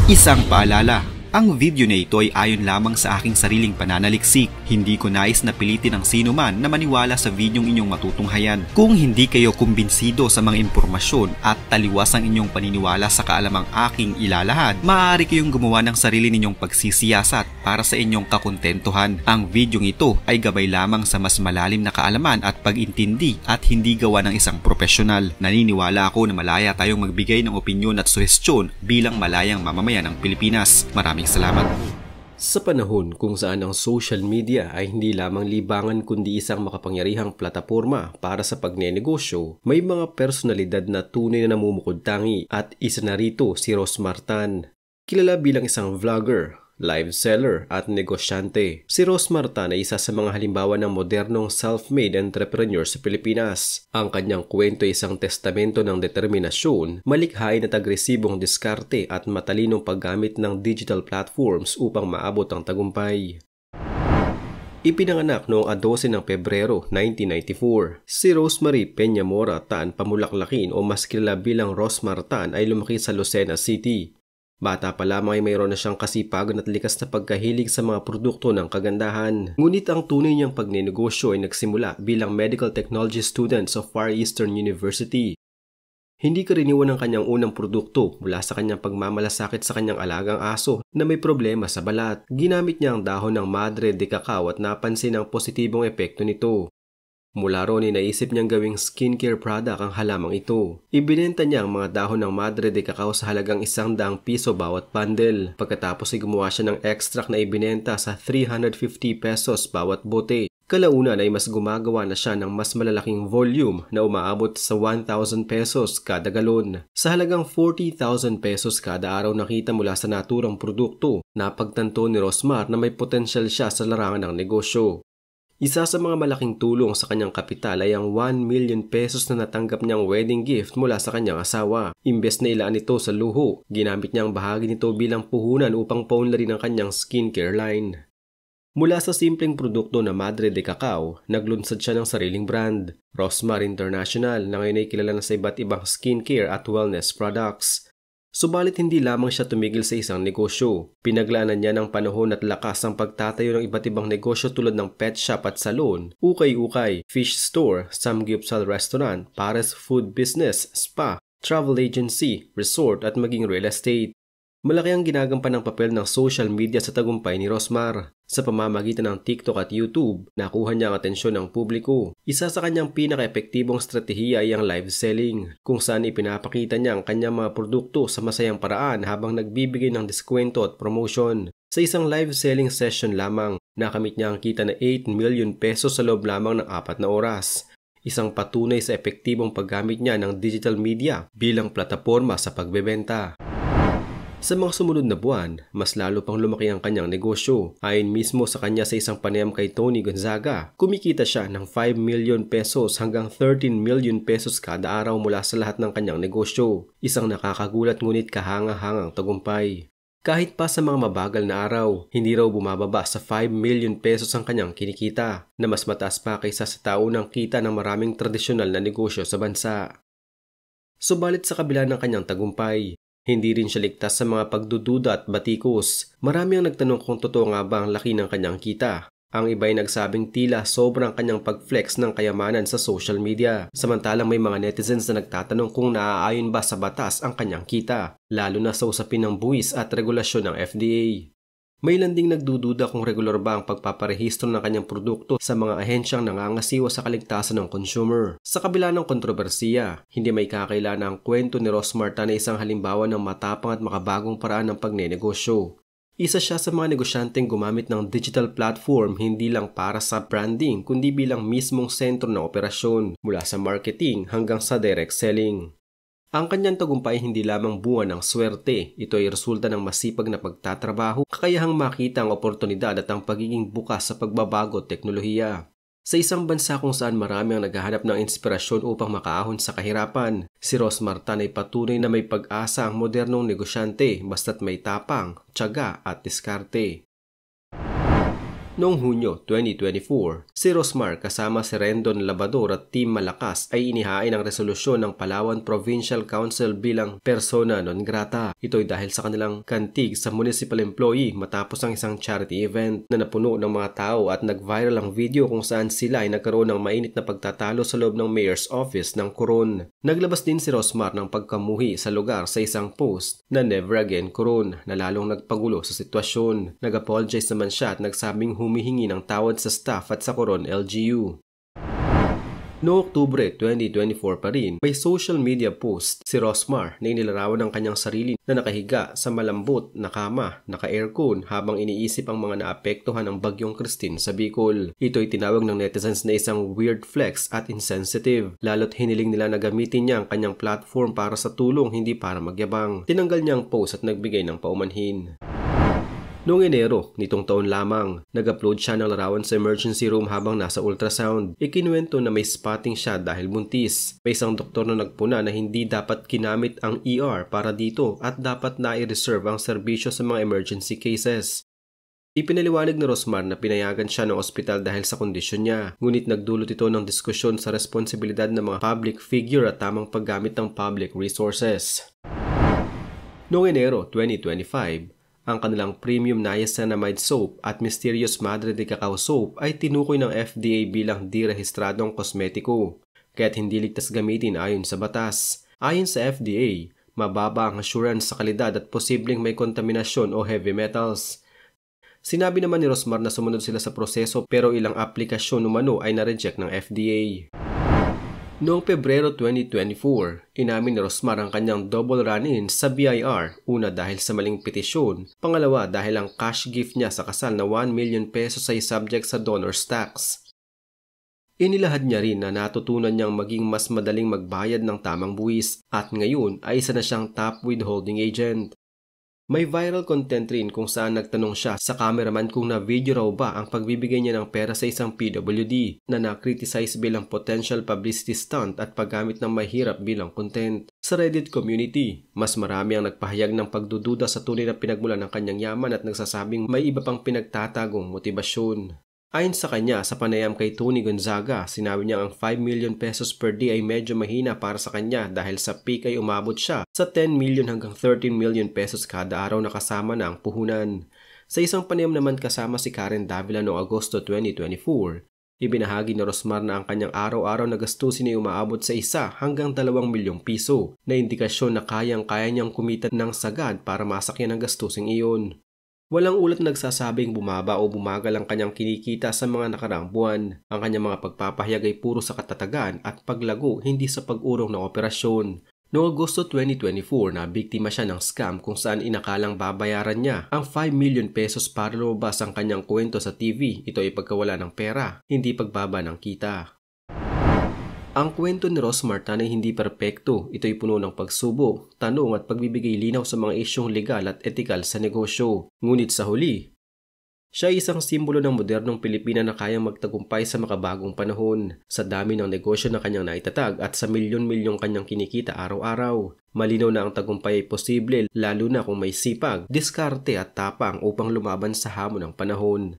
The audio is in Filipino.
Isang paalala, ang video na ito ay ayon lamang sa aking sariling pananaliksik. Hindi ko nais na pilitin ang sino man na maniwala sa videong inyong matutunghayan. Kung hindi kayo kumbinsido sa mga impormasyon at taliwas ang inyong paniniwala sa kaalamang aking ilalahad, maaari kayong gumawa ng sarili ninyong pagsisiyasat para sa inyong kakontentuhan. Ang videong ito ay gabay lamang sa mas malalim na kaalaman at pag-intindi at hindi gawa ng isang profesional. Naniniwala ako na malaya tayong magbigay ng opinyon at suhestyon bilang malayang mamamayan ng Pilipinas. Maraming salamat. Sa panahon kung saan ang social media ay hindi lamang libangan kundi isang makapangyarihang plataporma para sa pagnenegosyo, may mga personalidad na tunay na namumukod-tangi at isa na rito si Rosmar Tan. Kilala bilang isang vlogger, live seller at negosyante. Si Rosmar Tan ay isa sa mga halimbawa ng modernong self-made entrepreneur sa Pilipinas. Ang kanyang kwento ay isang testamento ng determinasyon, malikhain at agresibong diskarte at matalinong paggamit ng digital platforms upang maabot ang tagumpay. Ipinanganak noong 12 ng Pebrero 1994, si Rosemary Peñamora Tan Pamulaklakin o mas kilala bilang Rosmar Tan ay lumaki sa Lucena City. Bata pa lamang ay mayroon na siyang kasipagan at likas na pagkahilig sa mga produkto ng kagandahan. Ngunit ang tunay niyang pagnenegosyo ay nagsimula bilang medical technology student sa Far Eastern University. Hindi karaniwan ang kanyang unang produkto mula sa kanyang pagmamalasakit sa kanyang alagang aso na may problema sa balat. Ginamit niya ang dahon ng Madre de Cacao at napansin ang positibong epekto nito. Mula roon ay naisip niyang gawing skincare product ang halamang ito. Ibinenta niya ang mga dahon ng Madre de Cacao sa halagang ₱100 bawat bundle. Pagkatapos ay gumawa siya ng extract na ibinenta sa ₱350 bawat bote. Kalaunan ay mas gumagawa na siya ng mas malalaking volume na umaabot sa ₱1,000 kada galon. Sa halagang ₱40,000 kada araw nakita mula sa naturang produkto, napagtanto ni Rosmar na may potensyal siya sa larangan ng negosyo. Isa sa mga malaking tulong sa kanyang kapital ay ang ₱1 million na natanggap niyang wedding gift mula sa kanyang asawa. Imbes na ilaan ito sa luho, ginamit niya ang bahagi nito bilang puhunan upang paunlarin ang kanyang skincare line. Mula sa simpleng produkto na Madre de Cacao, naglunsad siya ng sariling brand, Rosmar International, na ngayon ay kilala na sa iba't ibang skincare at wellness products. Subalit hindi lamang siya tumigil sa isang negosyo. Pinaglaanan niya ng panahon at lakas ang pagtatayo ng iba't ibang negosyo tulad ng pet shop at salon, ukay-ukay, fish store, samgyupsal restaurant, pares food business, spa, travel agency, resort at maging real estate. Malaki ang ginagampan ng papel ng social media sa tagumpay ni Rosmar. Sa pamamagitan ng TikTok at YouTube, nakuha niya ang atensyon ng publiko. Isa sa kanyang pinaka-epektibong strategiya ay ang live selling, kung saan ipinapakita niya ang kanyang mga produkto sa masayang paraan habang nagbibigay ng diskwento at promotion. Sa isang live selling session lamang, nakamit niya ang kita na ₱8 million sa loob lamang ng 4 na oras. Isang patunay sa epektibong paggamit niya ng digital media bilang plataporma sa pagbebenta. Sa mga sumunod na buwan, mas lalo pang lumaki ang kanyang negosyo. Ayon mismo sa kanya sa isang panayam kay Tony Gonzaga, kumikita siya ng ₱5 million hanggang ₱13 million kada araw mula sa lahat ng kanyang negosyo. Isang nakakagulat ngunit kahanga-hangang tagumpay. Kahit pa sa mga mabagal na araw, hindi raw bumababa sa ₱5 million ang kanyang kinikita, na mas mataas pa kaysa sa taunang kita ng maraming tradisyonal na negosyo sa bansa. Subalit sa kabila ng kanyang tagumpay, hindi rin siya ligtas sa mga pagdududa at batikos. Marami ang nagtanong kung totoo nga ba ang laki ng kanyang kita. Ang iba ay nagsabing tila sobrang kanyang pag-flex ng kayamanan sa social media. Samantalang may mga netizens na nagtatanong kung naaayon ba sa batas ang kanyang kita, lalo na sa usapin ng buwis at regulasyon ng FDA. May ilan ding nagdududa kung regular ba ang pagpaparehistro ng kanyang produkto sa mga ahensyang nangangasiwa sa kaligtasan ng consumer. Sa kabila ng kontrobersiya, hindi may kakailangan ang kwento ni Rosmar Tan na isang halimbawa ng matapang at makabagong paraan ng pagnenegosyo. Isa siya sa mga negosyanteng gumamit ng digital platform hindi lang para sa branding kundi bilang mismong sentro ng operasyon, mula sa marketing hanggang sa direct selling. Ang kanyang tagumpay hindi lamang bunga ng swerte, ito ay resulta ng masipag na pagtatrabaho, kakayahang makita ang oportunidad at ang pagiging bukas sa pagbabago at teknolohiya. Sa isang bansa kung saan marami ang naghahanap ng inspirasyon upang makaahon sa kahirapan, si Rosmar Tan ay patunay na may pag-asa ang modernong negosyante basta't may tapang, tiyaga at diskarte. Noong Hunyo 2024, si Rosmar kasama si Rendon Labador at Team Malakas ay inihain ang resolusyon ng Palawan Provincial Council bilang persona non grata. Ito'y dahil sa kanilang kantig sa municipal employee matapos ang isang charity event na napuno ng mga tao at nag-viral ang video kung saan sila ay nagkaroon ng mainit na pagtatalo sa loob ng mayor's office ng Coron. Naglabas din si Rosmar ng pagkamuhi sa lugar sa isang post na Never Again Coron na lalong nagpagulo sa sitwasyon. Nag-apologize naman siya at nagsabing humihingi ng tawad sa staff at sa Coron LGU. Noong Oktubre 2024 pa rin, may social media post si Rosmar na inilarawan ng kanyang sarili na nakahiga sa malambot na kama, naka-aircon habang iniisip ang mga naapektuhan ng Bagyong Christine sa Bicol. Ito'y tinawag ng netizens na isang weird flex at insensitive, lalo't hiniling nila na gamitin niya ang kanyang platform para sa tulong hindi para magyabang. Tinanggal niya ang post at nagbigay ng paumanhin. Noong Enero, nitong taon lamang, nag-upload siya ng larawan sa emergency room habang nasa ultrasound. Ikinuwento na may spotting siya dahil buntis. May isang doktor na nagpuna na hindi dapat ginamit ang ER para dito at dapat na i-reserve ang serbisyo sa mga emergency cases. Ipinaliwanag ni Rosmar na pinayagan siya ng ospital dahil sa kondisyon niya, ngunit nagdulot ito ng diskusyon sa responsibilidad ng mga public figure at tamang paggamit ng public resources. Noong Enero 2025, ang kanilang premium niacinamide soap at Mysterious Madre de Cacao soap ay tinukoy ng FDA bilang di rehistradong kosmetiko, kaya't hindi ligtas gamitin ayon sa batas. Ayon sa FDA, mababa ang assurance sa kalidad at posibleng may kontaminasyon o heavy metals. Sinabi naman ni Rosmar na sumunod sila sa proseso pero ilang aplikasyon umano ay na-reject ng FDA. Noong Pebrero 2024, inamin ni Rosmar ang kanyang double run-in sa BIR, una dahil sa maling petisyon, pangalawa dahil ang cash gift niya sa kasal na 1 million pesos ay subject sa donor's tax. Inilahad niya rin na natutunan niyang maging mas madaling magbayad ng tamang buwis at ngayon ay isa na siyang top withholding agent. May viral content rin kung saan nagtanong siya sa cameraman kung na-video raw ba ang pagbibigay niya ng pera sa isang PWD na na-criticize bilang potential publicity stunt at paggamit ng mahirap bilang content. Sa Reddit community, mas marami ang nagpahayag ng pagdududa sa tunay na pinagmulan ng kanyang yaman at nagsasabing may iba pang pinagtatagong motibasyon. Ayon sa kanya, sa panayam kay Tony Gonzaga, sinabi niya ang 5 million pesos per day ay medyo mahina para sa kanya dahil sa peak ay umabot siya sa 10 million hanggang 13 million pesos kada araw na kasama na ang puhunan. Sa isang panayam naman kasama si Karen Davila noong Agosto 2024, ibinahagi ni Rosmar na ang kanyang araw-araw na gastusin ay umaabot sa 1 hanggang 2 milyong piso na indikasyon na kayang-kaya niyang kumita ng sagad para masakyan ang gastusing iyon. Walang ulat na nagsasabing bumaba o bumagal ang kanyang kinikita sa mga nakaraang buwan. Ang kanyang mga pagpapahayag ay puro sa katatagan at paglago, hindi sa pag-urong ng operasyon. Noong Agosto 2024, nabiktima siya ng scam kung saan inakalang babayaran niya ang 5 million pesos para lumabas ang kanyang kwento sa TV. Ito ay pagkawala ng pera, hindi pagbaba ng kita. Ang kwento ni Rosmar ay hindi perpekto. Ito'y puno ng pagsubok, tanong at pagbibigay linaw sa mga isyong legal at etikal sa negosyo. Ngunit sa huli, siya ay isang simbolo ng modernong Pilipina na kayang magtagumpay sa makabagong panahon. Sa dami ng negosyo na kanyang naitatag at sa milyon-milyong kanyang kinikita araw-araw, malinaw na ang tagumpay ay posible lalo na kung may sipag, diskarte at tapang upang lumaban sa hamon ng panahon.